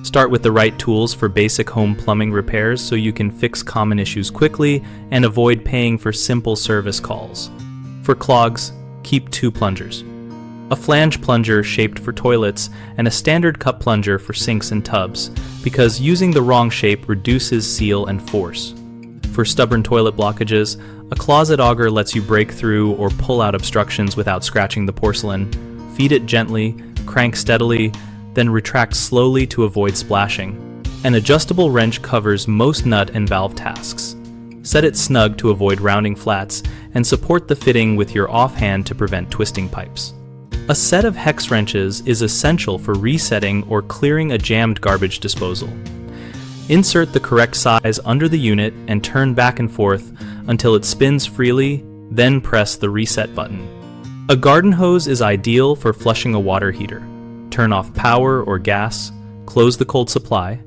Start with the right tools for basic home plumbing repairs so you can fix common issues quickly and avoid paying for simple service calls. For clogs, keep 2 plungers. A flange plunger shaped for toilets and a standard cup plunger for sinks and tubs, because using the wrong shape reduces seal and force. For stubborn toilet blockages, a closet auger lets you break through or pull out obstructions without scratching the porcelain. Feed it gently, crank steadily, then retract slowly to avoid splashing. An adjustable wrench covers most nut and valve tasks. Set it snug to avoid rounding flats, and support the fitting with your offhand to prevent twisting pipes. A set of hex wrenches is essential for resetting or clearing a jammed garbage disposal. Insert the correct size under the unit and turn back and forth until it spins freely, then press the reset button. A garden hose is ideal for flushing a water heater. Turn off power or gas, close the cold supply,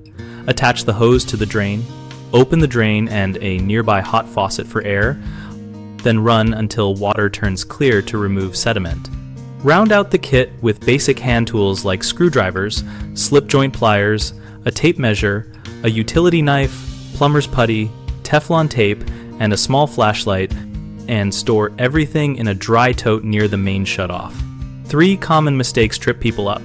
attach the hose to the drain, open the drain and a nearby hot faucet for air, then run until water turns clear to remove sediment. Round out the kit with basic hand tools like screwdrivers, slip joint pliers, a tape measure, a utility knife, plumber's putty, Teflon tape, and a small flashlight, and store everything in a dry tote near the main shutoff. 3 common mistakes trip people up.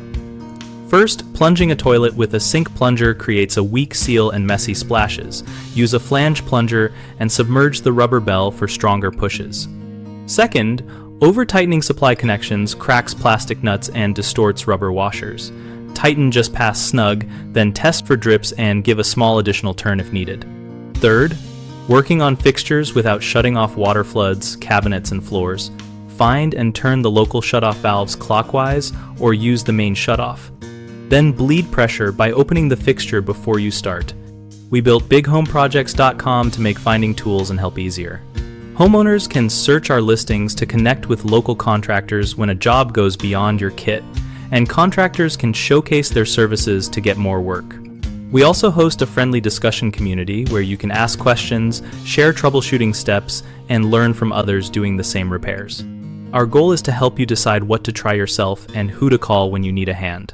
First, plunging a toilet with a sink plunger creates a weak seal and messy splashes. Use a flange plunger and submerge the rubber bell for stronger pushes. Second, over-tightening supply connections cracks plastic nuts and distorts rubber washers. Tighten just past snug, then test for drips and give a small additional turn if needed. Third, working on fixtures without shutting off water floods, cabinets, and floors. Find and turn the local shutoff valves clockwise or use the main shutoff. Then bleed pressure by opening the fixture before you start. We built bighomeprojects.com to make finding tools and help easier. Homeowners can search our listings to connect with local contractors when a job goes beyond your kit, and contractors can showcase their services to get more work. We also host a friendly discussion community where you can ask questions, share troubleshooting steps, and learn from others doing the same repairs. Our goal is to help you decide what to try yourself and who to call when you need a hand.